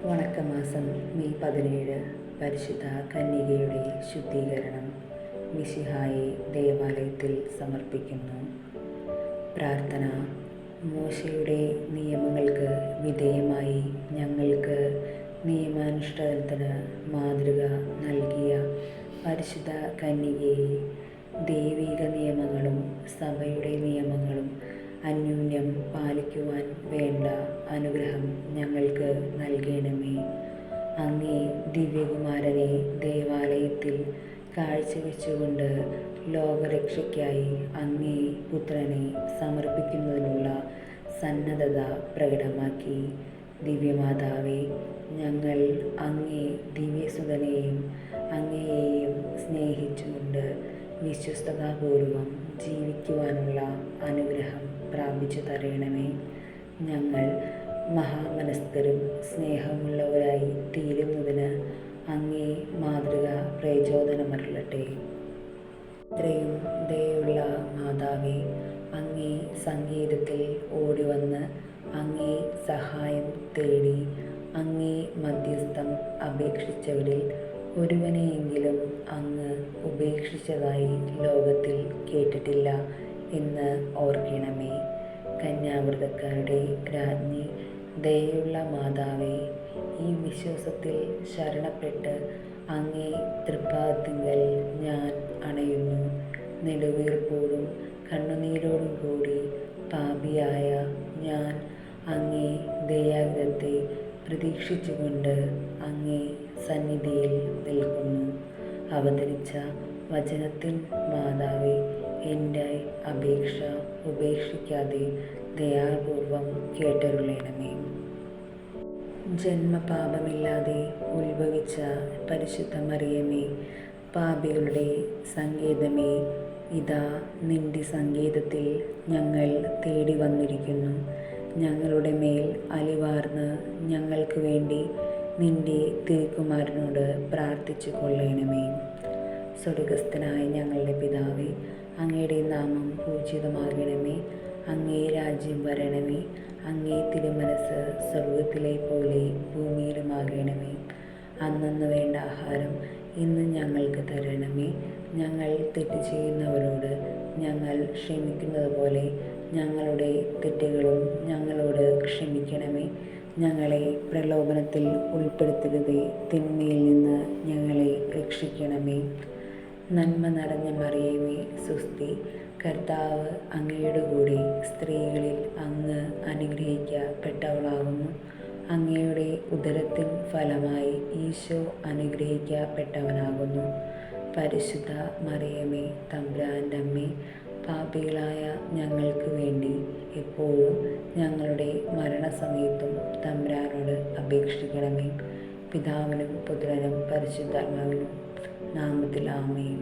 വണക്കമാസം May 17 പരിശുദ്ധ കന്യകയുടെ ശുദ്ധീകരണം മിശിഹായെ ദേവാലയത്തിൽ സമർപ്പിക്കുന്നു. പ്രാർത്ഥന. മോശയുടെ നിയമങ്ങൾക്ക് വിധേയമായി ഞങ്ങൾക്ക് നിയമാനുഷ്ഠാനത്തിന് മാതൃക നൽകിയ പരിശുദ്ധ കന്യകയെ ദൈവിക നിയമങ്ങളും സഭയുടെ നിയമങ്ങളും അന്യോന്യം പാലിക്കുവാൻ വേണ്ട അനുഗ്രഹം ഞങ്ങൾക്ക് നൽകണമേ. അങ്ങേ ദിവ്യകുമാരനെ ദേവാലയത്തിൽ കാഴ്ചവെച്ചുകൊണ്ട് ലോകരക്ഷയ്ക്കായി അങ്ങേ പുത്രനെ സമർപ്പിക്കുന്നതിനുള്ള സന്നദ്ധത പ്രകടമാക്കി. ദിവ്യമാതാവേ, ഞങ്ങൾ അങ്ങേ ദിവ്യസുതനെയും അങ്ങയെയും സ്നേഹിച്ചുകൊണ്ട് വിശ്വസ്തതാപൂർവം ജീവിക്കുവാനുള്ള അനുഗ്രഹം പ്രാപിച്ചു തരണമേ. ഞങ്ങൾ മഹാമനസ്കരും സ്നേഹമുള്ളവരായി തീരുന്നതിന് അങ്ങേ മാതൃക പ്രചോദനമരുളട്ടെ. ഇത്രയും ദയുള്ള മാതാവേ, അങ്ങേ സംഗീതത്തിൽ ഓടിവന്ന് അങ്ങേ സഹായം തേടി അങ്ങേ മധ്യസ്ഥം അപേക്ഷിച്ചവരിൽ ഒരുവനെയെങ്കിലും അങ്ങ് ഉപേക്ഷിച്ചതായി ലോകത്തിൽ കേട്ടിട്ടില്ല എന്ന് ഓർക്കണമേ. കന്യാവ്രതക്കാരുടെ രാജ്ഞി, ദയുള്ള മാതാവേ, ഈ വിശ്വാസത്തിൽ ശരണപ്പെട്ട് അങ്ങേ തൃപ്പാദത്തിങ്കൽ ഞാൻ അണയുന്നു. നെടുവീർപ്പോടും കണ്ണുനീരോടും കൂടി പാപിയായ ഞാൻ അങ്ങേ ദയാഗ്രഹത്തെ പ്രതീക്ഷിച്ചുകൊണ്ട് അങ്ങേ സന്നിധിയിൽ നിൽക്കുന്നു. അവതരിച്ച വചനത്തിൻ മാതാവേ, എൻ്റെ അപേക്ഷ ഉപേക്ഷിക്കാതെ ദയാപൂർവം കേട്ടരുളണമേ. ജന്മപാപമില്ലാതെ ഉത്ഭവിച്ച പരിശുദ്ധ മറിയമേ, പാപികളുടെ സങ്കേതമേ, ഇതാ നിന്റെ സങ്കേതത്തിൽ ഞങ്ങൾ തേടി വന്നിരിക്കുന്നു. ഞങ്ങളുടെ മേൽ അലിവാർന്ന് ഞങ്ങൾക്ക് വേണ്ടി നിന്റെ തിരുക്കുമാരനോട് പ്രാർത്ഥിച്ചു കൊള്ളണമേ. സ്വർഗസ്ഥനായ ഞങ്ങളുടെ പിതാവേ, അങ്ങയുടെ നാമം പൂജിതമാകണമേ. അങ്ങേ രാജ്യം വരണമേ. അങ്ങേ തിരുമനസ് സ്വർഗത്തിലെ പോലെ ഭൂമിയിലുമാകണമേ. അന്നന്ന് വേണ്ട ആഹാരം ഇന്ന് ഞങ്ങൾക്ക് തരണമേ. ഞങ്ങൾ തെറ്റ് ചെയ്യുന്നവരോട് ഞങ്ങൾ ക്ഷമിക്കുന്നത് പോലെ ഞങ്ങളുടെ തെറ്റുകളും ഞങ്ങളോട് ക്ഷമിക്കണമേ. ഞങ്ങളെ പ്രലോഭനത്തിൽ ഉൾപ്പെടുത്തരുതേ, തിന്മയിൽ നിന്ന് ഞങ്ങളെ രക്ഷിക്കണമേ. നന്മ നിറഞ്ഞ മറിയമേ, സ്വസ്തി. കർത്താവ് അങ്ങയുടെ കൂടെ സ്ത്രീകളിൽ അങ്ങ് അനുഗ്രഹിക്കപ്പെട്ടവളാകുന്നു. അങ്ങയുടെ ഉദരത്തിൻ ഫലമായി ഈശോ അനുഗ്രഹിക്കപ്പെട്ടവനാകുന്നു. പരിശുദ്ധ മറിയമേ, തമ്പുരാൻ്റെ അമ്മേ, പാപികളായ ഞങ്ങൾക്ക് വേണ്ടി എപ്പോഴും ഞങ്ങളുടെ മരണസമയത്തും തമ്പുരാനോട് അപേക്ഷിക്കണമേ. പിതാവിനും പുത്രനും പരിശുദ്ധാത്മാവിനും നാമത്തിൽ ആമേൻ.